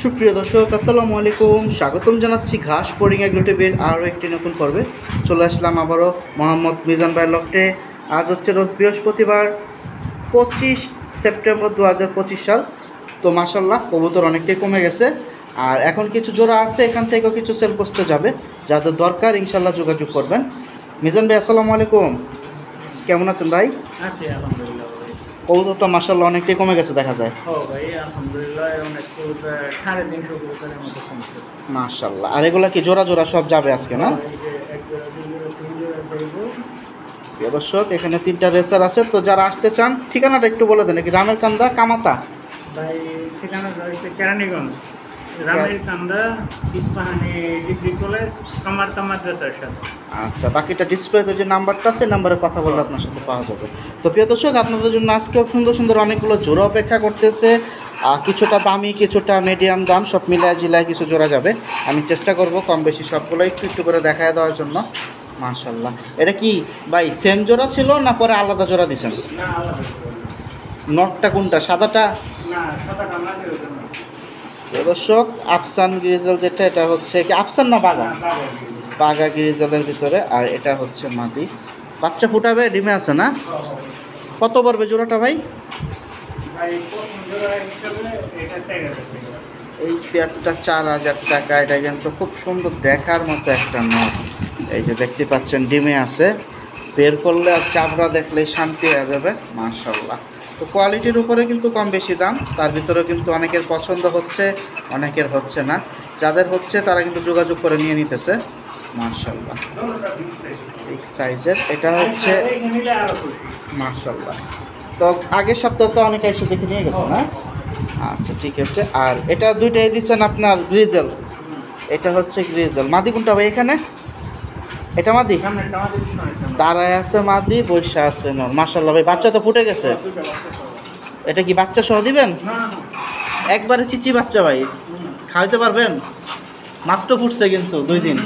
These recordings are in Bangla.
সুপ্রিয় দর্শক আসসালামু আলাইকুম, স্বাগতম জানাচ্ছি ঘাস বোরিং এগ্রো টিভির আরও একটি নতুন পর্বে। চলে আসলাম আবারও মোহাম্মদ মিজান ভাইয়ের লফটে। আজ হচ্ছে রোজ বৃহস্পতিবার 25 সেপ্টেম্বর 2025 সাল। তো মাশাল্লাহ কবুতর অনেকটাই কমে গেছে, আর এখন কিছু জোড়া আছে, এখান থেকেও কিছু সেল পোস্টে যাবে। যাদের দরকার ইনশাল্লাহ যোগাযোগ করবেন। মিজান ভাই আসসালামু আলাইকুম, কেমন আছেন ভাই? আছি আলহামদুলিল্লাহ ভাই। কবুতরটা মাশাল্লাহ অনেকটাই কমে গেছে দেখা যায়। ও ভাই আলহামদুলিল্লাহ, অনেক কবুতর 350 কবুতরের মতো কমছে। মাশাল্লাহ। আর এগুলা কি জোড়া জোড়া সব যাবে আজকে না? এই যে এক জোড়া, দুই জোড়া, তিন জোড়া দেখবো। প্রিয় দর্শক এখানে 3টা রেসার আছে, তো যারা আসতে চান ঠিকানাটা একটু বলে দেন। কি রামের কান্দা কামাতা? ভাই ঠিকানা হচ্ছে কেরানীগঞ্জ, রামের কান্দা, ইস্পাহানি ডিগ্রি কলেজ, কামারতা মাদ্রাসার সাথে। আচ্ছা, বাকিটা ডিসপ্লেতে যে নাম্বারটা আছে নাম্বারে কথা বললে আপনার সাথে পাওয়া যাবে। তো প্রিয় দর্শক আপনাদের জন্য আজকেও সুন্দর সুন্দর অনেকগুলো জোড়া অপেক্ষা করতেছে। কিছুটা দামি, কিছুটা মিডিয়াম দাম, সব মিলায় জিলায় কিছু জোড়া যাবে। আমি চেষ্টা করব কম বেশি সবগুলো একটু একটু করে দেখায় দেওয়ার জন্য। মাশাল্লাহ। এটা কি ভাই সেম জোড়া ছিল না পরে আলাদা জোড়া দিয়েছেন? না আলাদা, নটটা কোনটা, সাদাটা? না সাদাটা না দিও না। দর্শক আফসান গ্রিজেল যেটা, এটা হচ্ছে কি আফসান না বাগা? বাগা গ্রিজেলের ভিতরে। আর এটা হচ্ছে মাদি, বাচ্চা ফুটাবে, ডিমে আছে না? কত পড়বে জোড়াটা ভাই? ভাই প্রথম জোড়া হিসাবে এটা 4000 টাকা। এই পেয়ারটা 4000 টাকা। এটা কিন্তু খুব সুন্দর দেখার মতো একটা নট। এই যে দেখতে পাচ্ছেন ডিমে আছে, বের করলে আর চামড়া দেখলেই শান্তি হয়ে যাবে। মাশাল্লাহ। তো কোয়ালিটির উপরে কিন্তু কম বেশি দাম, তার ভিতরে কিন্তু অনেকের পছন্দ হচ্ছে, অনেকের হচ্ছে না। যাদের হচ্ছে তারা কিন্তু যোগাযোগ করে নিয়ে নিতেছে। মাশাল্লাহ বিগ সাইজের। এটা হচ্ছে মাশাল্লাহ। তো আগের সপ্তাহে তো অনেকে এসে দেখে নিয়ে গেছে না? আচ্ছা ঠিক আছে। আর এটা দুইটাই দিচ্ছেন আপনার গ্রিজেল, এটা হচ্ছে গ্রিজেল। মাদি কোনটা ভাই এখানে? এটা মাদি দাঁড়ায় আছে, মাদি বৈশা আছে নর। মাশাল্লাহ ভাই, বাচ্চা তো ফুটে গেছে। এটা কি বাচ্চা সহ দিবেন? একবারে চিচি বাচ্চা ভাই, খাওয়াইতে পারবেন? মাত্র ফুটছে কিন্তু 2 দিন।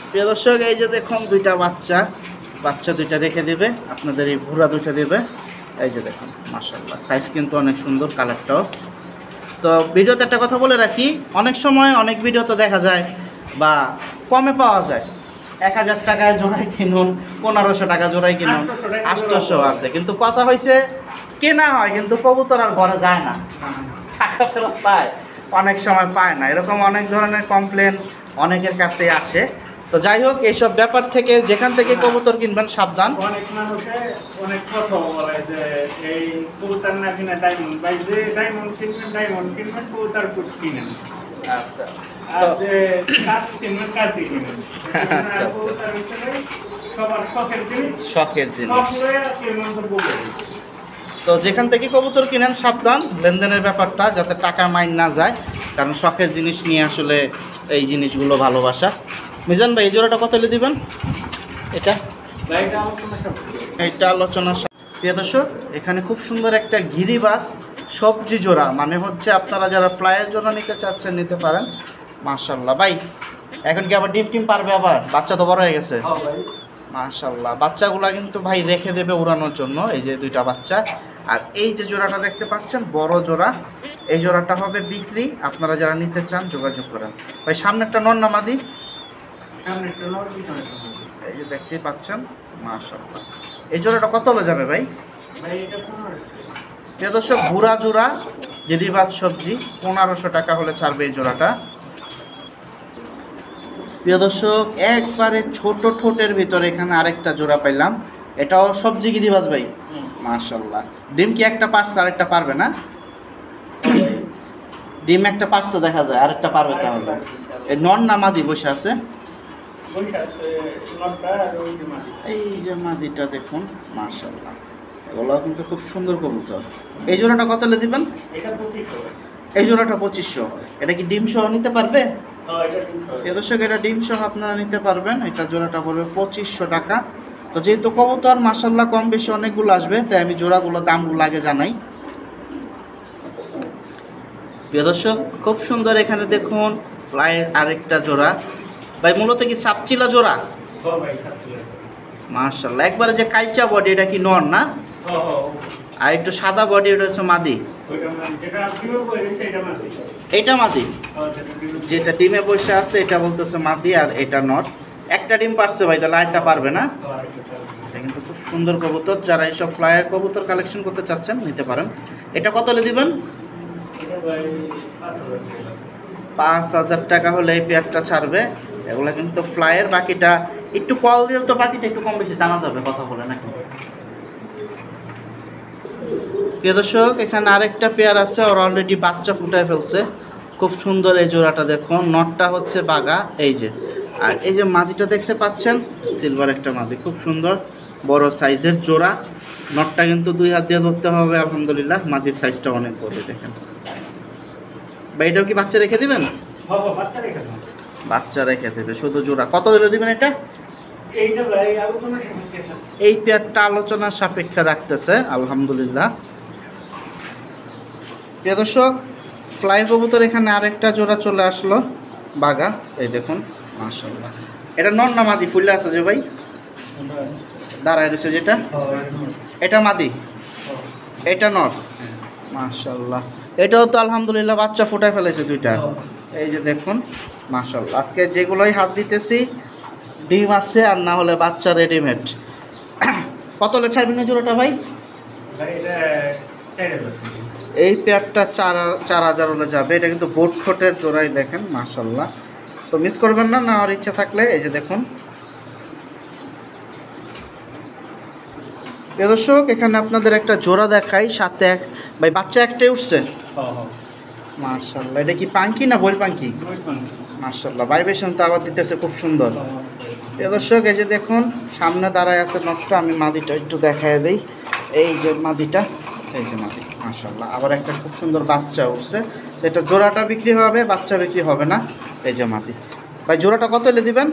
প্রিয় দর্শক এই যে দেখুন দুইটা বাচ্চা দুইটা রেখে দিবে আপনাদের, এই ভুরা দুইটা দিবে। এই যে দেখুন মাশাল্লাহ, সাইজ কিন্তু অনেক সুন্দর, কালারটাও। তো ভিডিওতে একটা কথা বলে রাখি, অনেক সময় অনেক ভিডিও তো দেখা যায় বা কমে পাওয়া যায়, 1000 টাকায় জোড়াই কিনুন, 1500 টাকা জোড়াই কিনুন, 800 আছে। কিন্তু কথা হয়েছে কেনা হয় কিন্তু কবুতর আর ঘরে যায় না, টাকা ফেরত পায়, অনেক সময় পায় না। এরকম অনেক ধরনের কমপ্লেন অনেকের কাছে আসে। তো যাই হোক, এইসব ব্যাপার থেকে যেখান থেকে কবুতর কিনবেন সাবধান। অনেক মানুষে অনেক কথা বলে যে এই কবুতর না কিনা ডায়মন্ড, ভাই যে ডায়মন্ড কিনবেন কবুতর কুচ কিনেন। আচ্ছা, আর যে কাজ কিনবেন কাজই কিনেন। আচ্ছা। কবুতর হিসেবে সবার শখের জিনিস, শখের জিনিস। শখ হয়ে কেউ মন্তব্য করে। তো যেখান থেকে কবুতর কিনেন সাবধান, লেনদেনের ব্যাপারটা যাতে টাকা মাইন না যায়, কারণ শখের জিনিস নিয়ে আসলে এই জিনিসগুলো ভালোবাসা। মিজান ভাই এই জোড়াটা কত হলে দিবেন? এটা এইটা আলোচনা। প্রিয় দর্শক এখানে খুব সুন্দর একটা গিরিবাস সবজি জোড়া, মানে হচ্ছে আপনারা যারা ফ্লাইয়ের জন্য নিতে চাচ্ছেন নিতে পারেন। মাশাল্লাহ ভাই, এখন কি আবার ডিম পারবে? আবার বাচ্চা তো বড় হয়ে গেছে। মাশাল্লাহ, বাচ্চাগুলা কিন্তু ভাই রেখে দেবে উড়ানোর জন্য। এই যে দুইটা বাচ্চা, আর এই যে জোড়াটা দেখতে পাচ্ছেন বড় জোড়া, এই জোড়াটা হবে বিক্রি। আপনারা যারা নিতে চান যোগাযোগ করেন। ভাই সামনেরটা নর না মাদি? এই যে দেখতেই পাচ্ছেন মাশাল্লাহ। এই জোড়াটা কত হলে যাবে ভাই? প্রিয় দর্শক বুড়া জোড়া গিরিবাজ সবজি 1500 টাকা হলে ছাড়বে এই জোড়াটা। প্রিয় দর্শক একবারে ছোট ঠোঁটের ভিতরে এখানে আরেকটা জোড়া পাইলাম, এটাও সবজি গিরিবাজ ভাই। মাশাল্লাহ। ডিম কি একটা পারছে আরেকটা পারবে না? ডিম একটা পারছে দেখা যায়, আরেকটা পারবে তাহলে। এই নন না মাদি বসে আছে? এই যে মাদিটা দেখুন মাশাল্লাহ, এগুলো কিন্তু খুব সুন্দর কবুতর। এই জোড়াটা কত হলে দিবেন? এই জোড়াটা 2500। এটা কি ডিম সহ নিতে পারবে? দর্শক এটা ডিম সহ আপনারা নিতে পারবেন। এটা জোড়াটা পড়বে 2500 টাকা। তো যেহেতু কবুতর মাশাল্লাহ কম বেশি অনেকগুলো আসবে, তাই আমি জোড়াগুলো দামগুলো আগে জানাই। প্রিয় দর্শক খুব সুন্দর এখানে দেখুন ফ্লাইয়ের আরেকটা জোড়া। ভাই মূলত কি সাপচিলা জোড়া? মাশাল্লাহ, একবারে যে কাইচা বডি এটা কি নর না? আর একটু সাদা বডি এটা হচ্ছে মাদি। ওইটা মানে যেটা পিওর বয়স সেটা মাদি। এইটা মাদি, সেটা পিওর। যেটা ডিমে বসে আছে এটা বলতেছে মাদি, আর এটা নট। একটা ডিম পারছে ভাই, তাহলে আরেকটা পারবে না। এটা কিন্তু খুব সুন্দর কবুতর, যারা এইসব ফ্লায়ার কবুতর কালেকশন করতে চাচ্ছেন নিতে পারেন। এটা কত হলে দিবেন? এটা ভাই 5000 টাকা। 5000 টাকা হলে এই পেয়ারটা ছাড়বে। এগুলো কিন্তু ফ্লায়ার, বাকিটা একটু কল দিলে তো বাকিটা একটু কম বেশি জানা যাবে, কথা বলে নাকি। প্রিয় দর্শক, এখানে আরেকটা পেয়ার আছে, ওর অলরেডি বাচ্চা ফুটায় ফেলছে। খুব সুন্দর এই জোড়াটা দেখুন, নটটা হচ্ছে বাগা, এই যে। আর এই যে মাদিটা দেখতে পাচ্ছেন, সিলভার একটা মাদি, খুব সুন্দর বড় সাইজের জোড়া। নটটা কিন্তু 2 হাত দিয়ে ধরতে হবে, আলহামদুলিল্লাহ। মাদির সাইজটা অনেক বড়, দেখেন ভাই। এটাও কি বাচ্চা রেখে দিবেন? বাচ্চা রেখে দাও। বাচ্চা রেখে দেবে, শুধু জোড়া। কত দিলে দিবেন এটা? এইটা ভাই আলোচনা সাপেক্ষে। এই পেয়ারটা আলোচনার সাপেক্ষে রাখতেছে, আলহামদুলিল্লাহ। প্রিয় দর্শক, ফ্লাই কবুতর এখানে আরেকটা জোড়া চলে আসলো, বাগা, এই দেখুন, মাশাআল্লাহ। এটা নর না মাদি? ফুলে আছে যে ভাই, দাঁড়ায় রয়েছে যেটা, এটা মাদি, এটা নর, মাশাআল্লাহ। এটাও তো আলহামদুলিল্লাহ বাচ্চা ফুটায় ফেলেছে 2টা, এই যে দেখুন, মাশাআল্লাহ। আজকে যেগুলোই হাত দিতেছি ডিম আছে, আর না হলে বাচ্চা রেডিমেড। কত হলে ছাড়বেন এই জোড়াটা ভাই? ভাই এটা 4000 টাকা। এই পেয়ারটা 4000 হলে যাবে। এটা কিন্তু বোট ঠোঁটের জোড়াই, দেখেন, মাশাআল্লাহ। তো মিস করবেন না, না আর ইচ্ছা থাকলে। এই যে দেখুন প্রিয় দর্শক, এখানে আপনাদের একটা জোড়া দেখাই, সাথে ভাই বাচ্চা একটাই উঠছে, মাশাআল্লাহ। এটা কি পাঙ্কি না বইল পাঙ্কি? মাশাআল্লাহ, ভাইব্রেশন তো আবার দিতেছে খুব সুন্দর। প্রিয় দর্শক, এই যে দেখুন সামনে দাঁড়ায় আছে নটটা। আমি মাদিটা একটু দেখায় দিই, এই যে মাদিটা, এই যে মাদি, মাশাআল্লাহ। আবার একটা খুব সুন্দর বাচ্চা উঠছে। এটা জোড়াটা বিক্রি হবে, বাচ্চা বিক্রি হবে না। এই যে মাদি ভাই, জোড়াটা কত এলে দিবেন?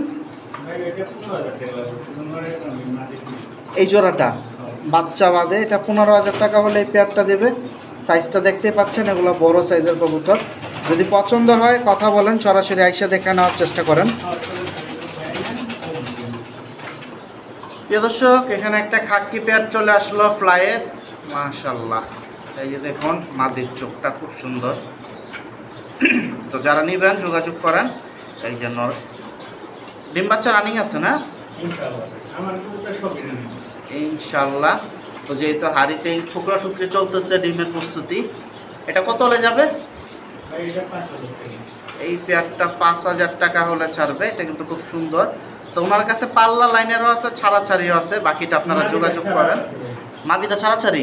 এই জোড়াটা বাচ্চা বাদে এটা 15000 টাকা হলে এই পেয়ারটা দেবে। সাইজটা দেখতে পাচ্ছেন, এগুলো বড় সাইজের কবুতর। যদি পছন্দ হয় কথা বলেন, সরাসরি আইসা দেখে নেওয়ার চেষ্টা করেন। প্রিয় দর্শক, এখানে একটা খাকি পেয়ার চলে আসলো ফ্লাইয়ের, মাশাআল্লাহ। এই যে দেখুন মাদির চোখটা খুব সুন্দর। তো যারা নিবেন যোগাযোগ করেন। এই জন্য ডিম বাচ্চা রানিং আছে না? ইনশাল্লাহ। তো যেহেতু হাড়িতেই টুকরা টুকরি চলতেছে, ডিমের প্রস্তুতি। এটা কত হলে যাবে? এই পেয়ারটা 5000 টাকা হলে ছাড়বে। এটা কিন্তু খুব সুন্দর। তো ওনার কাছে পাল্লা লাইনেরও আছে, ছাড়াছাড়িও আছে, বাকিটা আপনারা যোগাযোগ করেন। মাদিটা ছাড়াছাড়ি,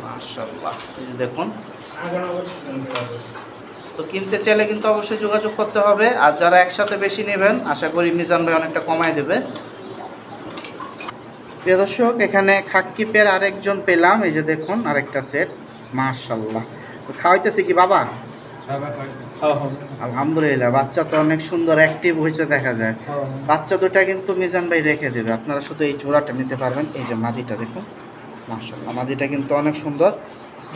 মাশাআল্লাহ। এই যে দেখুন, তো কিনতে চাইলে কিন্তু অবশ্যই যোগাযোগ করতে হবে। আর যারা একসাথে বেশি নেবেন, আশা করি মিজান ভাই অনেকটা কমায় দেবে। প্রিয় দর্শক, এখানে খাক্কি পেয়ার আরেকজন পেলাম, এই যে দেখুন আরেকটা সেট, মাশাআল্লাহ। তো খাওয়াইতেছি কি বাবা? আলহামদুলিল্লাহ, বাচ্চা তো অনেক সুন্দর অ্যাক্টিভ হয়েছে দেখা যায়। বাচ্চা দুটা কিন্তু মিজান ভাই রেখে দেবে, আপনারা শুধু এই জোড়াটা নিতে পারবেন। এই যে মাদিটা দেখুন, মাশাআল্লাহ, মাদিটা কিন্তু অনেক সুন্দর।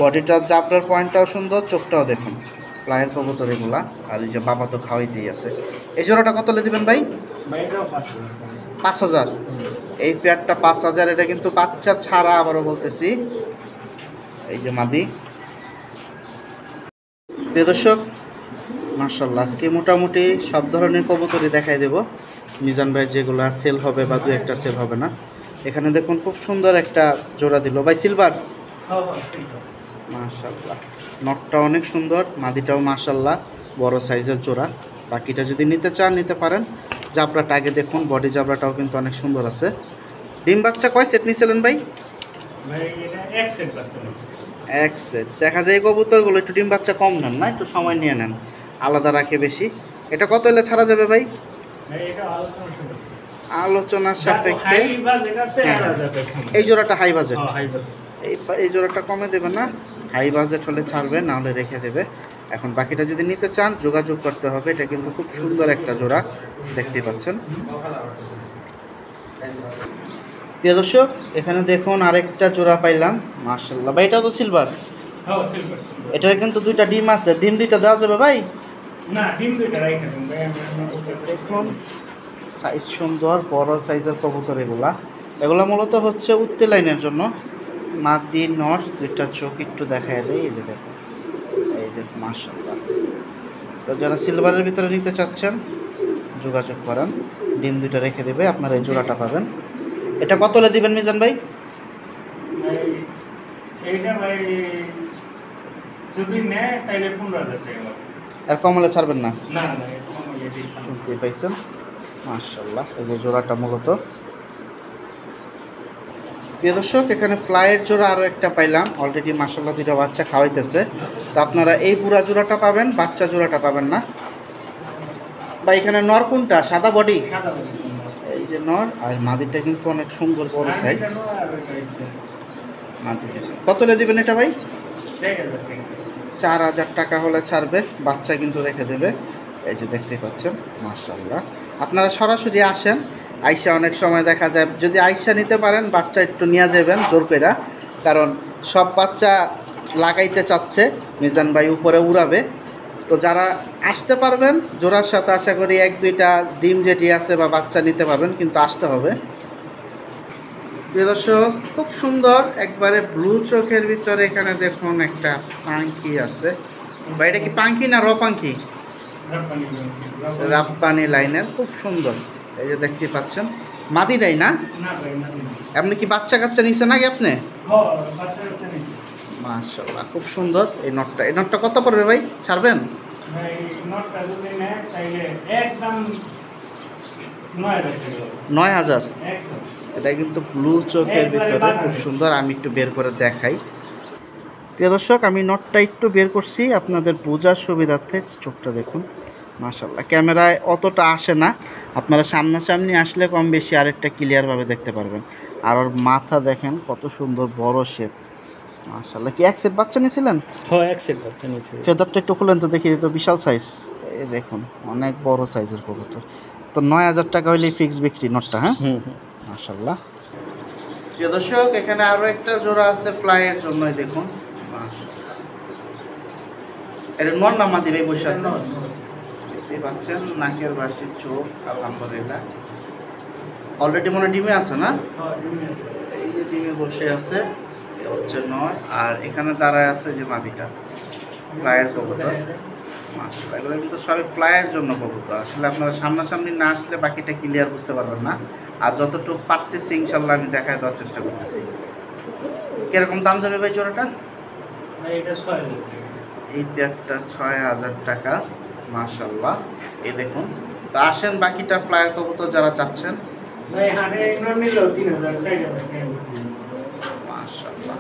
বডিটার জাপটার পয়েন্টটাও সুন্দর, চোখটাও দেখুন। ফ্লাইয়ের কবুতর এগুলা। আর এই যে বাবা তো খাওয়াইতেই আছে। এই জোড়াটা কত হলে দিবেন ভাই? 5000। এই পেয়ারটা 5000। এটা কিন্তু বাচ্চা ছাড়া, আবারও বলতেছি। এই যে মাদি। প্রিয় দর্শক, মাশাআল্লাহ, আজকে মোটামুটি সব ধরনের কবুতরই দেখাই দেব। মিজান ভাই যেগুলো সেল হবে বা 2-1টা সেল হবে না। এখানে দেখুন খুব সুন্দর একটা জোড়া দিল ভাই, সিলভার, মাশাআল্লাহ। নটটা অনেক সুন্দর, মাদিটাও মাশাআল্লাহ বড় সাইজের জোড়া। বাকিটা যদি নিতে চান নিতে পারেন। জাবরাটা আগে দেখুন, বডি জাবরাটাও কিন্তু অনেক সুন্দর আছে। ডিম বাচ্চা কয় সেট নিয়েছিলেন ভাই? এক সেট। দেখা যায় এই কবুতরগুলো একটু ডিম বাচ্চা কম নেন না, একটু সময় নিয়ে নেন, আলাদা রাখে বেশি। এটা কত হলে ছাড়া যাবে ভাই? আলোচনার সাপেক্ষে। এই জোড়াটা হাই বাজেট, এই জোড়াটা কমে দেবে না, হাই বাজেট হলে ছাড়বে, না হলে রেখে দেবে। এখন বাকিটা যদি নিতে চান যোগাযোগ করতে হবে। এটা কিন্তু খুব সুন্দর একটা জোড়া, দেখতেই পাচ্ছেন। প্রিয় দর্শক, এখানে দেখুন আরেকটা জোড়া পাইলাম, মাশাআল্লাহ। ভাই এটাও তো সিলভার? এটার কিন্তু 2টা ডিম আছে। ডিম 2টা দেওয়া যাবে ভাই? না, ডিম 2টা রাখা দেখুন সাইজ সুন্দর, বড় সাইজের কবুতর এগুলা। এগুলা মূলত হচ্ছে উত্তে লাইনের জন্য। মাদি নর দুইটা চোখ একটু দেখায় দেয়, এই যে দেখো, এই যে মাশাআল্লাহ। তো যারা সিলভারের ভিতরে নিতে চাচ্ছেন যোগাযোগ করেন, ডিম দুইটা রেখে দেবে, আপনারা এই জোড়াটা পাবেন। এটা কত হলে দিবেন মিজান ভাই? এইটা ভাই যদি নেয় তাহলে 15,000 টাকা লাগবে। আর কম হলে ছাড়বেন না? না না কম হলে দিই না। শুনতে পাইছেন মাশাআল্লাহ। এই যে জোড়াটা মূলত। প্রিয় দর্শক, এখানে ফ্লাইয়ের জোড়া আরও একটা পাইলাম, অলরেডি মাশাআল্লাহ দুইটা বাচ্চা খাওয়াইতেছে। তো আপনারা এই পুরা জোড়াটা পাবেন, বাচ্চা জোড়াটা পাবেন না। বা এখানে নর কোনটা, সাদা বডি? সাদা বডি। এই যে নর, আর মাদিটা কিন্তু অনেক সুন্দর বড় সাইজ। মাদি দিছে। কত হলে দিবেন এটা ভাই? 4,000 টাকা হলে ছাড়বে, বাচ্চা কিন্তু রেখে দেবে। এই যে দেখতে পাচ্ছেন মাশাআল্লাহ। আপনারা সরাসরি আসেন, আইসা অনেক সময় দেখা যায়, যদি আইসা নিতে পারেন বাচ্চা একটু নিয়ে যাবেন জোর কইরা, কারণ সব বাচ্চা লাগাইতে চাচ্ছে মিজান ভাই, উপরে উড়াবে। তো যারা আসতে পারবেন জোড়ার সাথে আশা করি 1-2টা ডিম যেটি আছে বা বাচ্চা নিতে পারবেন, কিন্তু আসতে হবে। প্রিয় দর্শক, খুব সুন্দর একবারে ব্লু চোখের ভিতরে এখানে দেখুন একটা পাঙ্কি আছে। বা এটা কি পাঙ্কি না রপাঙ্কি? রাপ্পানি লাইনের, খুব সুন্দর। এই যে দেখতে পাচ্ছেন মাদিরাই না? আপনি কি বাচ্চা কাচ্চা নিছেন নাকি আপনি? মাশাআল্লাহ, খুব সুন্দর এই নটটা। এই নটটা কত পড়বে ভাই, ছাড়বেন? ভাই নটটা যদি নেয় তাইলে একদম 9,000। একদম। এটা কিন্তু ব্লু চোখের ভিতরে খুব সুন্দর। আমি একটু বের করে দেখাই। প্রিয় দর্শক, আমি নটটা একটু বের করছি আপনাদের বোঝার সুবিধার্থে। চোখটা দেখুন মাশাআল্লাহ, ক্যামেরায় অতটা আসে না, আপনারা সামনাসামনি আসলে কম বেশি আরেকটা ক্লিয়ারভাবে দেখতে পারবেন। আর ওর মাথা দেখেন কত সুন্দর বড় শেপ মাশাআল্লাহ। কি এক সেট বাচ্চা নিয়েছিলেন? হ্যাঁ, এক সেট বাচ্চা নিয়েছি। ফেদারটা একটু খুলেন তো দেখি, তো বিশাল সাইজ। এই দেখুন অনেক বড় সাইজের কবুতর। তো 9,000 টাকা হইলেই ফিক্স বিক্রি নটটা। হ্যাঁ মাশাআল্লাহ। প্রিয় দর্শক, এখানে আরো একটা জোড়া আছে ফ্লাইয়ের জন্য, দেখুন মাশাআল্লাহ। এটা নর না মাদি ভাই বসে আছে? দেখতে পাচ্ছেন নাকের বাসি, চোখ আলহামদুলিল্লাহ। অলরেডি মনে ডিমে আছে না? এই যে ডিমে বসে আছে, এটা হচ্ছে নর, আর এখানে দাঁড়ায় আছে যে মাদিটা, ফ্লাইয়ের কবুতর মাশাআল্লাহ। এগুলো কিন্তু সবই ফ্লাইয়ের জন্য কবুতর। আসলে আপনারা সামনাসামনি না আসলে বাকিটা ক্লিয়ার বুঝতে পারবেন না। আর যতটুকু পারতেছি ইনশাল্লাহ আমি দেখায় দেওয়ার চেষ্টা করতেছি। কিরকম দাম যাবে ভাই জোড়াটা? এই পেয়ারটা 6,000 টাকা মাশাআল্লাহ। এই দেখুন। তো আসেন বাকিটা ফ্লাইয়ের কবুতর যারা চাচ্ছেন। মাশাআল্লাহ।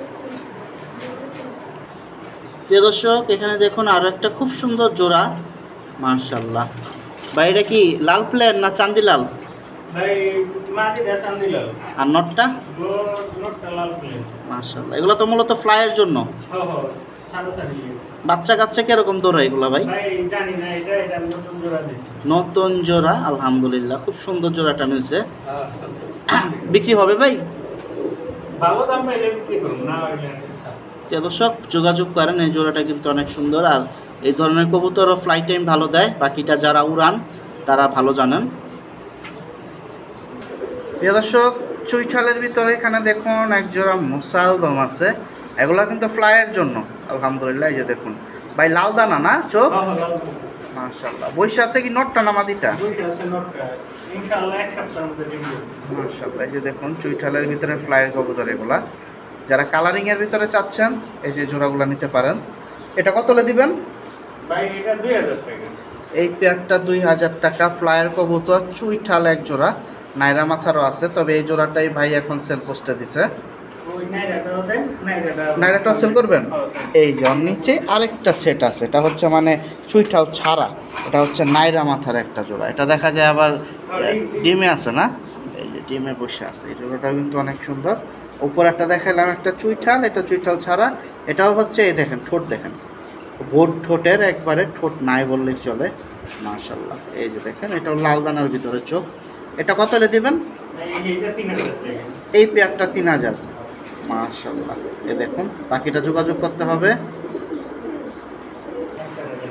প্রিয় দর্শক, এখানে দেখুন আরো একটা খুব সুন্দর জোড়া মাশাআল্লাহ। ভাই এটা কি লাল প্লেন না চান্দি লাল? আর নটটা? মাশাআল্লাহ। এগুলো তো মূলত ফ্লাইয়ের জন্য। বাচ্চা কাচ্চা কিরকম দৌড়া এগুলো ভাই? নতুন জোড়া আলহামদুলিল্লাহ, খুব সুন্দর জোড়াটা মিলছে। বিক্রি হবে ভাই? দর্শক যোগাযোগ করেন, এই জোড়াটা কিন্তু অনেক সুন্দর। আর এই ধরনের কবুতরও ফ্লাইট টাইম ভালো দেয়, বাকিটা যারা উড়ান তারা ভালো জানেন। প্রিয় দর্শক, চুইঠালের ভিতরে এখানে দেখুন এক জোড়া মুসালদম আছে। এগুলো কিন্তু ফ্লাইয়ের জন্য আলহামদুলিল্লাহ। এই যে দেখুন ভাই, লাল দানা না চোখ? মাশাআল্লাহ। বৈশা আছে কি নটটা না মাদিটা? মাশাআল্লাহ। এই যে দেখুন চুইঠালের ভিতরে ফ্লাইয়ের কবুতর এগুলা। যারা কালারিংয়ের ভিতরে চাচ্ছেন এই যে জোড়াগুলো নিতে পারেন। এটা কত হলে দিবেন? এই পেয়ারটা 2,000 টাকা। ফ্লাইয়ের কবুতর চুইঠাল এক জোড়া, নাইরা মাথারও আছে, তবে এই জোড়াটাই ভাই এখন সেল পোস্টে দিছে। নাইরাটা সেল করবেন? এই যে ওর নিচে আরেকটা সেট আছে, এটা হচ্ছে মানে চুইঠাল ছাড়া, এটা হচ্ছে নাইরা মাথার একটা জোড়া। এটা দেখা যায় আবার ডিমে আছে না? এই যে ডিমে বসে আছে। এই জোড়াটা কিন্তু অনেক সুন্দর। উপর একটা দেখালাম একটা চুইঠাল, এটা চুইঠাল ছাড়া। এটাও হচ্ছে এই দেখেন ঠোঁট দেখেন, ভোট ঠোঁটের একবারে ঠোঁট নাই বললেই চলে মাশাআল্লাহ। এই যে দেখেন এটাও লাল দানার ভিতরে চোখ। এটা কত হলে দিবেন? এই পেয়ারটা 3,000 মাশাআল্লাহ। এই দেখুন, বাকিটা যোগাযোগ করতে হবে।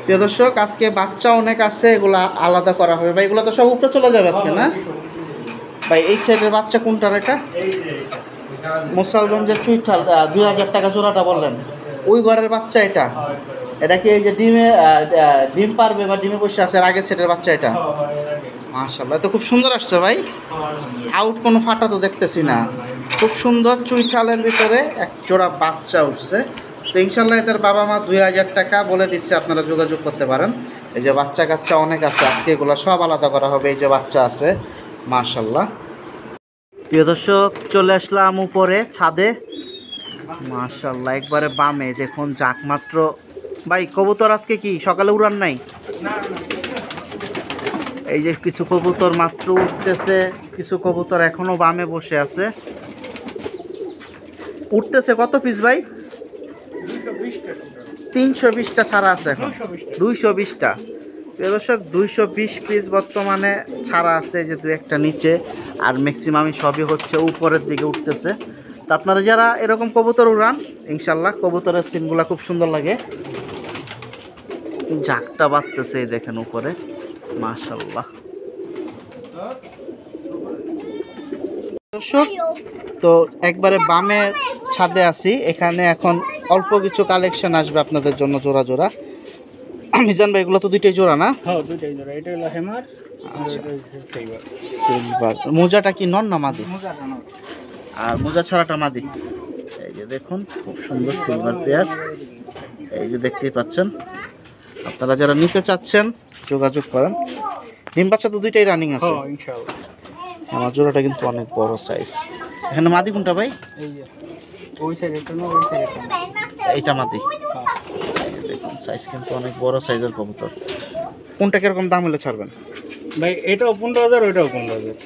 প্রিয় দর্শক, আজকে বাচ্চা অনেক আছে, এগুলা আলাদা করা হবে ভাই। এগুলো তো সব উপরে চলে যাবে আজকে না ভাই? এই সাইডের বাচ্চা কোনটার? এটা মুসালগঞ্জের চুইঠাল 2000 টাকা জোড়াটা বললেন, ওই ঘরের বাচ্চা এটা? এটা কি এই যে ডিম পারবে বা ডিমে বসে আছে, আগে সেটের বাচ্চা এটা? মাশাআল্লাহ, তো খুব সুন্দর আসছে ভাই, আউট কোনো ফাটা তো দেখতেছি না, খুব সুন্দর চুইঠালের ভিতরে এক জোড়া বাচ্চা উঠছে। তো ইনশাল্লাহ এদের বাবা মা 2000 টাকা বলে দিচ্ছে, আপনারা যোগাযোগ করতে পারেন। এই যে বাচ্চা কাচ্চা অনেক আছে, আজকে এগুলো সব আলাদা করা হবে। এই যে বাচ্চা আছে মাশাআল্লাহ। প্রিয় দর্শক, চলে আসলাম উপরে ছাদে, মাশাআল্লাহ একবারে বামে দেখুন যাক মাত্র। ভাই কবুতর আজকে কি সকালে উড়ান নাই? এই যে কিছু কবুতর মাত্র উঠতেছে, কিছু কবুতর এখনো বামে বসে আছে, উঠতেছে। কত পিস ভাই? 320টা ছাড়া আছে এখন, 220টা। দর্শক 220 পিস বর্তমানে ছাড়া আছে, যে দু একটা নিচে, আর ম্যাক্সিমামই সবই হচ্ছে উপরের দিকে উঠতেছে। তো আপনারা যারা এরকম কবুতর উড়ান, ইনশাল্লাহ কবুতরের সিনগুলো খুব সুন্দর লাগে। ঝাঁকটা বাড়তেছে এই দেখেন উপরে, মাশাআল্লাহ। দর্শক, তো একবারে বামের ছাদে আছি, এখানে এখন অল্প কিছু কালেকশন আসবে আপনাদের জন্য জোড়া জোড়া। মিজান ভাই, এগুলো তো দুইটাই জোড়া না? হ্যাঁ, দুইটাই জোড়া। এটা হলো হেমার আর এটা হচ্ছে সিলভার। সিলভার। মোজাটা কি নন না মাদি? মোজাটা নর। আর মোজা ছাড়াটা মাদি। এই যে দেখুন খুব সুন্দর সিলভার পেয়ার, এই যে দেখতেই পাচ্ছেন। আপনারা যারা নিতে চাচ্ছেন যোগাযোগ করেন। ডিম বাচ্চা তো দুইটাই রানিং আছে। হ্যাঁ, ইনশাআল্লাহ। আমার জোড়াটা কিন্তু অনেক বড় সাইজ। এখানে মাদি কোনটা ভাই? এই যে ওই সাইডটা না, ওই সাইডটা। এইটা মাদি। দেখুন সাইজ কিন্তু অনেক বড় সাইজের কবুতর। কোনটা কিরকম দাম হলে ছাড়বেন ভাই? এটাও 15,000, ওইটাও 15,000।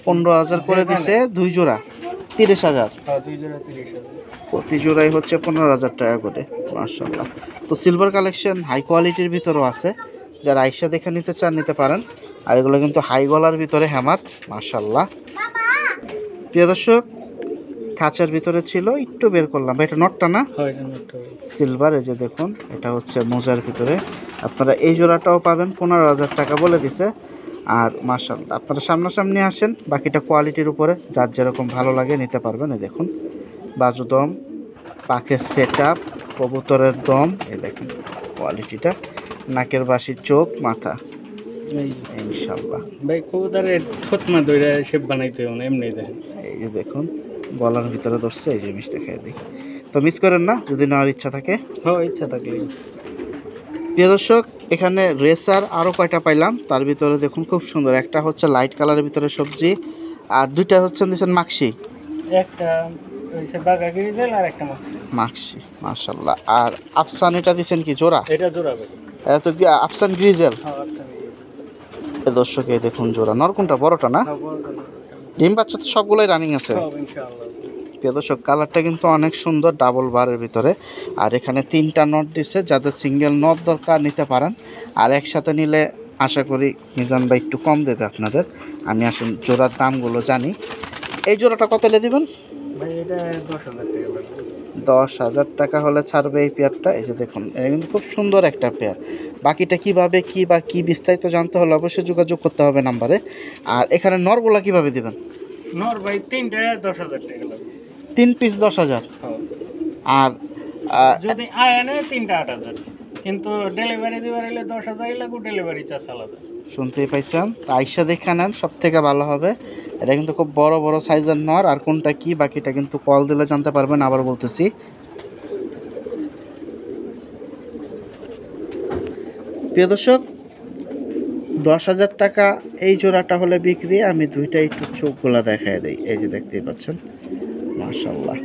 15,000 করে দিছে, দুই জোড়া 30,000। হ্যাঁ, দুই জোড়া 30,000। প্রতি জোড়াই হচ্ছে 15,000 টাকা করে, মাশাআল্লাহ। তো সিলভার কালেকশন হাই কোয়ালিটির ভিতরেও আছে, যারা আইসা দেখে নিতে চান নিতে পারেন। আর এগুলো কিন্তু হাই গলার ভিতরে হ্যামার, মাশাআল্লাহ। প্রিয় দর্শক, খাঁচার ভিতরে ছিল, একটু বের করলাম। এটা নটটা না? হ্যাঁ, এটা নটটা। সিলভার। এই যে দেখুন, এটা হচ্ছে মোজার ভিতরে। আপনারা এই জোড়াটাও পাবেন, 15,000 টাকা বলে দিছে। আর মাশাআল্লাহ, আপনারা সামনাসামনি আসেন, বাকিটা কোয়ালিটির উপরে, যার যেরকম ভালো লাগে নিতে পারবেন। এই দেখুন বাজু দম, পাখের সেট আপ, কবুতরের দম, এই দেখুন কোয়ালিটিটা, নাকের বাসি, চোখ, মাথা, ইনশাআল্লাহ। ভাই কবুতরের থতমা দইরা শেপ বানাইতে হবে না, এমনি দেখেন। এই যে দেখুন গলার ভিতরে ধরছে, এই যে মিস দেখাই দিই। তো মিস করেন না যদি নেওয়ার ইচ্ছা থাকে। হ্যাঁ, ইচ্ছা থাকলে। প্রিয় দর্শক, এখানে রেসার আরও কয়টা পাইলাম, তার ভিতরে দেখুন খুব সুন্দর। একটা হচ্ছে লাইট কালারের ভিতরে সবজি, আর দুইটা হচ্ছে দিচ্ছেন মাক্সি। একটা হইছে বাগা গ্রিজেল আর একটা মাক্সি, মাশাআল্লাহ। আর আফসান এটা দিচ্ছেন কি জোড়া? এটা জোড়া ভাই। এটা তো কি আফসান গ্রিজেল? হ্যাঁ, আচ্ছা। এই দর্শক এই দেখুন জোড়া। নর কোনটা, বড়টা না? ডিম বাচ্চা তো সবগুলোই রানিং আছে। হ্যাঁ, ইনশাআল্লাহ। প্রিয় দর্শক, কালারটা কিন্তু অনেক সুন্দর, ডাবল বারের ভিতরে। আর এখানে 3টা নট দিচ্ছে, যাদের সিঙ্গেল নট দরকার নিতে পারেন। আর একসাথে নিলে আশা করি মিজান ভাই একটু কম দেবে আপনাদের। আমি আসলে জোড়ার দামগুলো জানি। এই জোড়াটা কত হলে দিবেন ভাই? এটা 10,000 টাকা লাগবে। 10,000 টাকা হলে ছাড়বে এই পেয়ারটা। এই যে দেখুন, এটা কিন্তু খুব সুন্দর একটা পেয়ার। বাকিটা কিভাবে কি বিস্তারিত জানতে হলে অবশ্যই যোগাযোগ করতে হবে নাম্বারে। আর এখানে নরগুলা কিভাবে দিবেন? নর ভাই 3টা 10,000 টাকা লাগবে। 3 পিস 10,000। আর যদি আয়নে 3টা 8,000, কিন্তু ডেলিভারি দিবার হলে 10,000 লাগবে, ডেলিভারি চার্জ আলাদা। শুনতেই পাইছেন, তো আইসা দেখে নেন, সব থেকে ভালো হবে। এটা কিন্তু খুব বড় বড় সাইজের নর। আর কোনটা কি বাকিটা কিন্তু কল দিলে জানতে পারবেন। আবার বলতেছি, প্রিয় দর্শক, 10,000 টাকা এই জোড়াটা হলে বিক্রি। আমি দুইটা একটু চোখগুলা দেখায় দিই। এই যে দেখতেই পাচ্ছেন, মাশাআল্লাহ।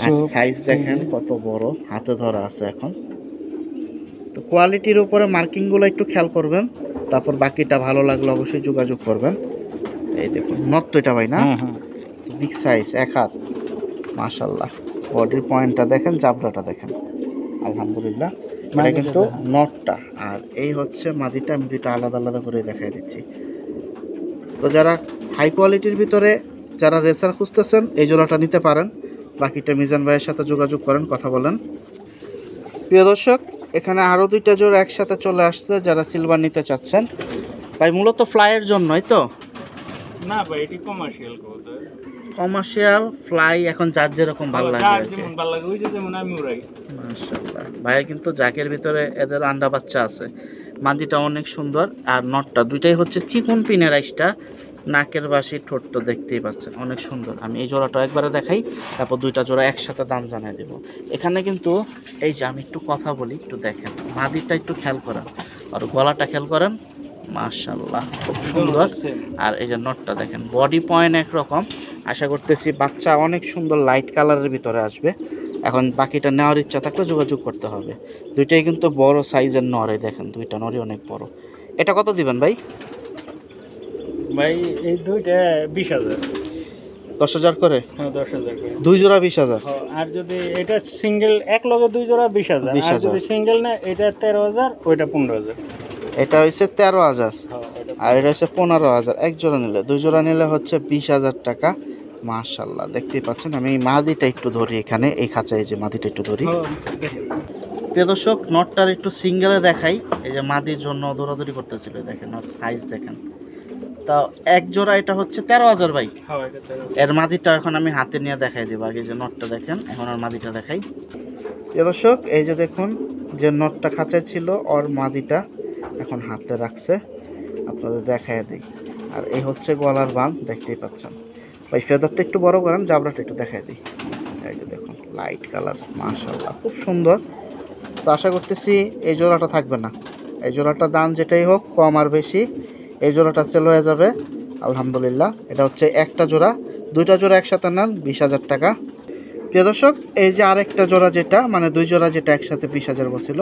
আর সাইজ দেখেন কত বড়, হাতে ধরা আছে এখন। তো কোয়ালিটির উপরে মার্কিংগুলো একটু খেয়াল করবেন, তারপর বাকিটা ভালো লাগলে অবশ্যই যোগাযোগ করবেন। এই দেখুন নট তো এটা ভাই না? বিগ সাইজ, এক হাত, মাশাআল্লাহ। বডির পয়েন্টটা দেখেন, জাবরাটা দেখেন, আলহামদুলিল্লাহ। এটা কিন্তু নটটা, আর এই হচ্ছে মাদিটা। আমি দুইটা আলাদা আলাদা করে দেখাই দিচ্ছি। তো যারা হাই কোয়ালিটির ভিতরে যারা রেসার খুঁজতেছেন, এই জোড়াটা নিতে পারেন। বাকিটা মিজান ভাইয়ের সাথে যোগাযোগ করেন, কথা বলেন। প্রিয় দর্শক, এখানে আরও দুইটা জোড়া একসাথে চলে আসছে, যারা সিলভার নিতে চাচ্ছেন। ভাই মূলত ফ্লাইয়ের জন্যই তো? না ভাই এটি কমার্শিয়াল কবুতর। কমার্শিয়াল ফ্লাই এখন যার যেরকম ভালো লাগে যার আর কি। যেমন ভালো লাগে ওই যে যেমন আমি উড়াই। মাশাআল্লাহ ভাইয়ের কিন্তু জাকের ভিতরে এদের আন্ডা বাচ্চা আছে। মাদিটা অনেক সুন্দর আর নটটা দুইটাই হচ্ছে চিকন পিনের আইসটা, নাকের বাসি ঠোঁটটা দেখতেই পাচ্ছেন অনেক সুন্দর। আমি এই জোড়াটা একবারে দেখাই, তারপর দুইটা জোড়া একসাথে দাম জানাই দেব। এখানে কিন্তু এই যে আমি একটু কথা বলি, একটু দেখেন মাদিটা একটু খেয়াল করেন আর গলাটা খেয়াল করেন, মাশাআল্লাহ খুব সুন্দর। আর এই যে নটটা দেখেন, বডি পয়েন্ট একরকম, আশা করতেছি বাচ্চা অনেক সুন্দর লাইট কালারের ভিতরে আসবে। এখন বাকিটা নেওয়ার ইচ্ছা থাকলে যোগাযোগ করতে হবে। দুইটাই কিন্তু বড় সাইজের নরে, দেখেন দুইটা নরই অনেক বড়। এটা কত দিবেন ভাই? ভাই এই দুইটা 20,000। 10,000 করে? হ্যাঁ 10,000 করে। দুই জোড়া 20,000। আর যদি এটা সিঙ্গেল এক লগে দুই জোড়া 20,000, আর 20,000। যদি সিঙ্গেল না এটা 13,000, ওইটা 15,000। এটা হচ্ছে 13,000 হ্যাঁ এটা আর এটা হচ্ছে 15,000। এক জোড়া নিলে, দুই জোড়া নিলে হচ্ছে 20,000 টাকা। মাশাআল্লাহ দেখতেই পাচ্ছেন। আমি এই মাদিটা একটু ধরি, এখানে এই খাঁচায় এই যে মাদিটা একটু ধরি। প্রিয় দর্শক, নটটার একটু সিঙ্গেলে দেখাই। এই যে মাদির জন্য দৌড়াদৌড়ি করতেছিল, দেখেন নট সাইজ দেখেন। তা এক জোড়া এটা হচ্ছে 13,000 ভাই। হ্যাঁ এটা 13,000। এর মাদিটা এখন আমি হাতে নিয়ে দেখাই দেবো। আগে যে নটটা দেখেন, এখন আর মাদিটা দেখাই। প্রিয় দর্শক, এই যে দেখুন যে নটটা খাঁচায় ছিল, ওর মাদিটা এখন হাতে রাখছে, আপনাদের দেখাই দিই। আর এই হচ্ছে গলার বান, দেখতেই পাচ্ছেন ভাই। ফেদারটা একটু বড় করেন, জাবরাটা একটু দেখাই দিই। এই যে দেখুন লাইট কালার, মাশাআল্লাহ খুব সুন্দর। তো আশা করতেছি এই জোড়াটা থাকবে না। এই জোড়াটা দাম যেটাই হোক, কম আর বেশি, এই জোড়াটা সেল হয়ে যাবে আলহামদুলিল্লাহ। এটা হচ্ছে একটা জোড়া, দুইটা জোড়া একসাথে নেন 20,000 টাকা। প্রিয় দর্শক, এই যে আরেকটা জোড়া যেটা, মানে দুই জোড়া যেটা একসাথে 20,000 বলছিল,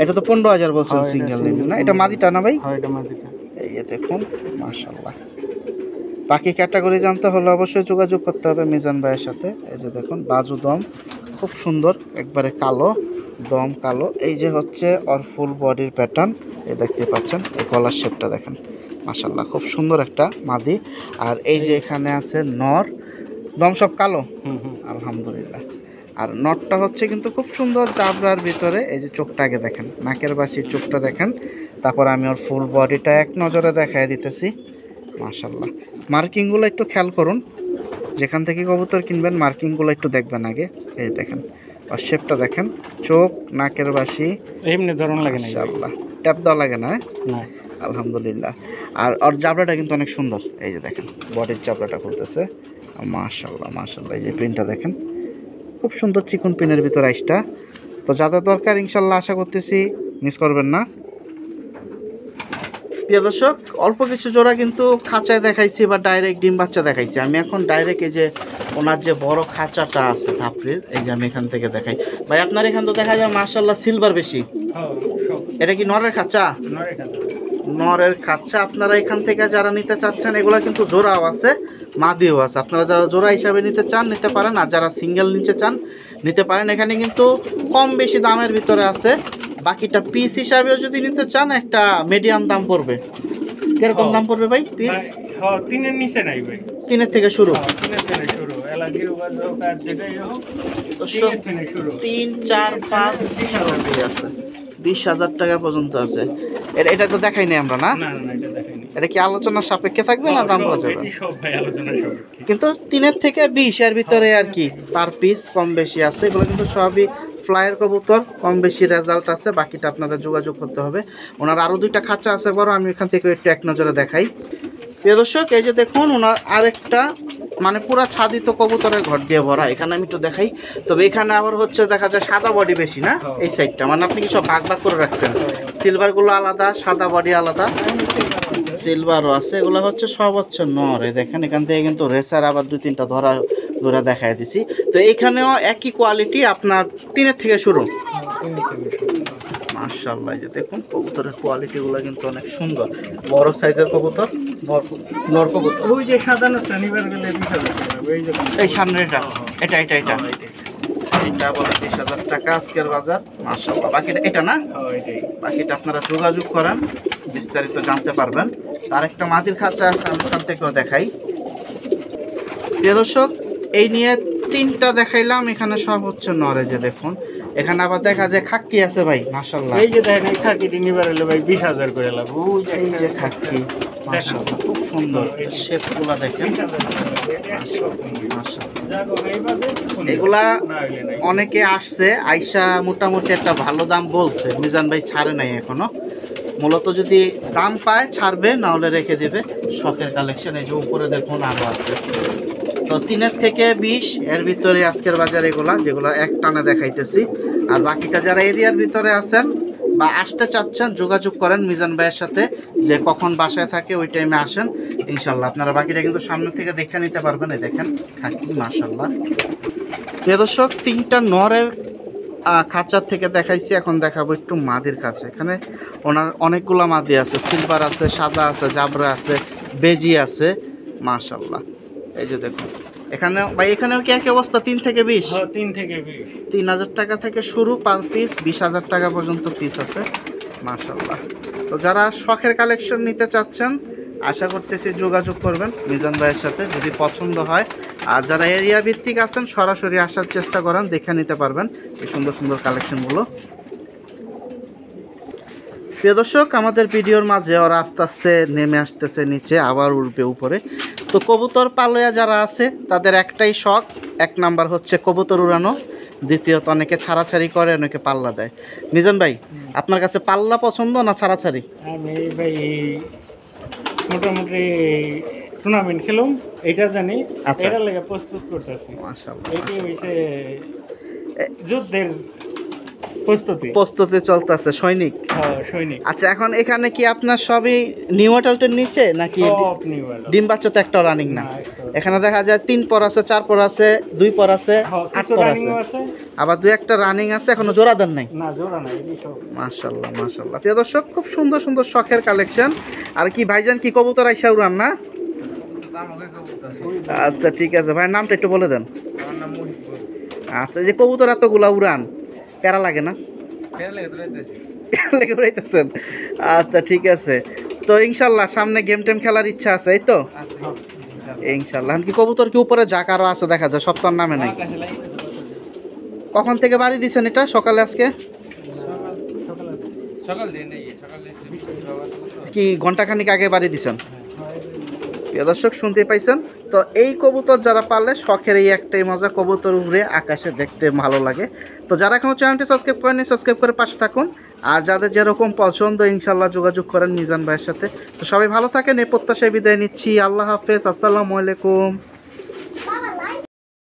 এটা তো 15,000 বলছিল সিঙ্গেল না? এটা মাদিটা না ভাই? হ্যাঁ এটা মাদিটা। এই যে দেখুন মাশাআল্লাহ। বাকি ক্যাটাগরি জানতে হলে অবশ্যই যোগাযোগ করতে হবে মিজান ভাইয়ের সাথে। এই যে দেখুন বাজু দম খুব সুন্দর, একবারে কালো দম, কালো। এই যে হচ্ছে ওর ফুল বডির প্যাটার্ন, এই দেখতে পাচ্ছেন। এই গলার শেপটা দেখেন, মাশাআল্লাহ খুব সুন্দর একটা মাদি। আর এই যে এখানে আছে নর, দম সব কালো আলহামদুলিল্লাহ। আর নটটা হচ্ছে কিন্তু খুব সুন্দর জাবরার ভিতরে। এই যে চোখটা আগে দেখেন, নাকের বাসির চোখটা দেখেন, তারপর আমি ওর ফুল বডিটা এক নজরে দেখাই দিতেছি। মাশাআল্লাহ মার্কিংগুলো একটু খেয়াল করুন, যেখান থেকে কবুতর কিনবেন মার্কিংগুলো একটু দেখবেন আগে। এই দেখেন আর শেপটা দেখেন, চোখ, নাকের বাসি, এমনি ধরন লাগে না মাশাআল্লাহ। ট্যাপ দেওয়া লাগে না? না আলহামদুলিল্লাহ। আর ওর জাবরাটা কিন্তু অনেক সুন্দর। এই যে দেখেন বডির জাবরাটা খুলতেছে, মাশাআল্লাহ মাশাআল্লাহ। এই যে প্রিন্টটা দেখেন, খুব সুন্দর চিকন পিনের ভিতর আইসটা। তো যাদের দরকার ইনশাল্লাহ আশা করতেছি মিস করবেন না। প্রিয় দর্শক, অল্প কিছু জোড়া কিন্তু খাঁচায় দেখাইছি বা ডাইরেক্ট ডিম বাচ্চা দেখাইছি। আমি এখন ডাইরেক্ট এই যে ওনার যে বড় খাঁচাটা আছে ধাপড়ির, এই যে আমি এখান থেকে দেখাই। ভাই আপনার এখান তো দেখা যায় মাশাআল্লাহ সিলভার বেশি। এটা কি নরের খাঁচা? নরের খাঁচা। আপনারা এখান থেকে যারা নিতে চাচ্ছেন, এগুলো কিন্তু জোড়াও আছে মাদিও আছে। আপনারা যারা জোড়া হিসাবে নিতে চান নিতে পারেন, আর যারা সিঙ্গেল নিতে চান নিতে পারেন। এখানে কিন্তু কম বেশি দামের ভিতরে আছে। বাকিটা পিস হিসাবেও যদি নিতে চান একটা মিডিয়াম দাম পড়বে। কিরকম দাম পড়বে ভাই পিস? তিনের নিচে নাই ভাই, 3 থেকে শুরু। 3 থেকে শুরু, এলাকির উপর আর যেটাই হোক 3, 4, 5 আছে, 20,000 টাকা পর্যন্ত আছে। এটা তো দেখাই নাই আমরা না? না না এটা দেখাইনি। এটা কি আলোচনার সাপেক্ষে থাকবে না দাম বলা যাবে? এটি সব ভাই আলোচনা সাপেক্ষে। কিন্তু 3 থেকে 20 এর ভিতরে আর কি পার পিস কম বেশি আছে। এগুলো কিন্তু সবই ফ্লাইয়ের কবুতর, কম বেশি রেজাল্ট আছে। বাকিটা আপনাদের যোগাযোগ করতে হবে। ওনার আরও 2টা খাঁচা আছে বড়, আমি এখান থেকে একটু এক নজরে দেখাই। প্রিয় দর্শক, এই যে দেখুন ওনার আরেকটা মানে পুরা ছাদিত কবুতরের ঘর দিয়ে ভরা। এখানে আমি একটু দেখাই। তবে এখানে আবার হচ্ছে দেখা যায় সাদা বডি বেশি না এই সাইডটা, মানে আপনি কি সব ভাগ ভাগ করে রাখছেন? সিলভারগুলো আলাদা, সাদা বডি আলাদা, সিলভারও আছে। এগুলো হচ্ছে সব হচ্ছে নর। এই দেখেন এখান থেকে কিন্তু রেসার আবার 2-3টা ধরা দেখাই দিছি। তো এখানেও একই কোয়ালিটি, আপনার 3 থেকে শুরু। মাশাআল্লাহ, এই যে দেখুন কবুতরের কোয়ালিটিগুলো কিন্তু অনেক সুন্দর। বড় সাইজের কবুতর, নর কবুতর। ওই যে সাধারণ শনিবার গেলে 20,000 টাকা, ওই যে এই সামনে এটা এটা বলে 20,000 টাকা আজকের বাজার। মাশাআল্লাহ। বাকিটা এটা না? এটাই। বাকিটা আপনারা যোগাযোগ করেন, বিস্তারিত জানতে পারবেন। তার একটা মাটির খাঁচা আছে, আমি ওখান থেকেও দেখাই। প্রিয় দর্শক, এই নিয়ে 3টা দেখাইলাম। এখানে সব হচ্ছে নরে। যে দেখুন এখানে আবার দেখা যায় খাক্কি আছে ভাই, মাশাআল্লাহ। এই যে দেখেন এই খাকিটি নিবার হলে ভাই 20,000 করে লাগবে। ওই যে এই যে খাক্কি, মাশাআল্লাহ খুব সুন্দর শেপগুলো দেখেন মাশাআল্লাহ। এগুলা অনেকে আসছে আইসা মোটামুটি একটা ভালো দাম বলছে, মিজান ভাই ছাড়ে নাই এখনো। মূলত যদি দাম পায় ছাড়বে, না হলে রেখে দেবে। শখের কালেকশন এই যে উপরে দেখুন আরো আছে। তো 3 থেকে 20 এর ভিতরে আজকের বাজার এগুলা, যেগুলো এক টানা দেখাইতেছি। আর বাকিটা যারা এরিয়ার ভিতরে আছেন বা আসতে চাচ্ছেন যোগাযোগ করেন মিজান ভাইয়ের সাথে, যে কখন বাসায় থাকে ওই টাইমে আসেন ইনশাল্লাহ। আপনারা বাকিটা কিন্তু সামনে থেকে দেখে নিতে পারবেন। এই দেখেন খাকি মাশাল্লাহ। প্রিয় দর্শক, 3টা নরের খাঁচার থেকে দেখাইছি, এখন দেখাবো একটু মাদির কাছে। এখানে ওনার অনেকগুলো মাদি আছে, সিলভার আছে, সাদা আছে, জাবরা আছে, বেজি আছে মাশাল্লাহ। এই যে দেখুন এখানে ভাই, এখানেও কি একই অবস্থা? 3 থেকে 20? 3 থেকে 20। 3000 টাকা থেকে শুরু পার পিস, 20,000 টাকা পর্যন্ত পিস আছে মাশাল্লাহ। তো যারা শখের কালেকশন নিতে চাচ্ছেন আশা করতেছি যোগাযোগ করবেন মিজান ভাইয়ের সাথে যদি পছন্দ হয়। আর যারা এরিয়া ভিত্তিক আছেন সরাসরি আসার চেষ্টা করেন, দেখে নিতে পারবেন এই সুন্দর সুন্দর কালেকশনগুলো। প্রিয় দর্শক, আমাদের ভিডিওর মাঝে ওরা আস্তে আস্তে নেমে আসতেছে নিচে, আবার উঠবে উপরে। তো কবুতর পালয়া যারা আছে তাদের একটাই শখ, 1 নাম্বার হচ্ছে কবুতর উড়ানো, দ্বিতীয়ত অনেকে ছাড়াছাড়ি করে, অনেকে পাল্লা দেয়। মিজান ভাই, আপনার কাছে পাল্লা পছন্দ না ছাড়াছাড়ি? আমি ভাই মোটামুটি টুর্নামেন্ট খেলুম, এটা জানি, এটার লাগে প্রস্তুত করতেছি মাশাআল্লাহ। এটি হইছে যুদ্ধের প্রস্তুতি চলতেছে, সৈনিক। সৈনিক। আচ্ছা, এখন এখানে কি আপনার সবই নিউ অ্যাডাল্টের নিচে নাকি ডিম বাচ্চা? তো একটা রানিং না, এখানে দেখা যায় 3 পর আছে, 4 পর আছে, 2 পর আছে, 8 পর আছে, আবার 2-1টা রানিং আছে, এখনো জোড়া দেন নাই। না, জোড়া নাই। মাশাআল্লাহ মাশাআল্লাহ। প্রিয় দর্শক, খুব সুন্দর সুন্দর শখের কালেকশন। আর কি ভাইজান কি কবুতর আইসা উড়ান না? আচ্ছা ঠিক আছে ভাই, নামটা একটু বলে দেন। আচ্ছা, যে কবুতর এতগুলা উড়ান, প্যারা লাগে না? লেগে উড়াইতেছেন। আচ্ছা ঠিক আছে। তো ইনশাল্লাহ সামনে গেম টেম খেলার ইচ্ছা আছে, এই তো ইনশাল্লাহ। কি কবুতর কি উপরে যাক আরো আছে দেখা যায়, সব তো আর নামে নাই। কখন থেকে বাড়ি দিচ্ছেন এটা? সকালে আজকে কি ঘন্টাখানিক আগে বাড়ি দিচ্ছেন? প্রিয় দর্শক, শুনতে পাইছেন তো। এই কবুতর যারা পারলে শখের এই একটাই মজা, কবুতর উড়ে আকাশে দেখতে ভালো লাগে। তো যারা এখনো চ্যানেলটি সাবস্ক্রাইব করেনি সাবস্ক্রাইব করে পাশে থাকুন। আর যাদের যেরকম পছন্দ ইনশাল্লাহ যোগাযোগ করেন মিজান ভাইয়ের সাথে। তো সবাই ভালো থাকেন, এই প্রত্যাশায় বিদায় নিচ্ছি। আল্লাহ হাফেজ, আসসালামু আলাইকুম।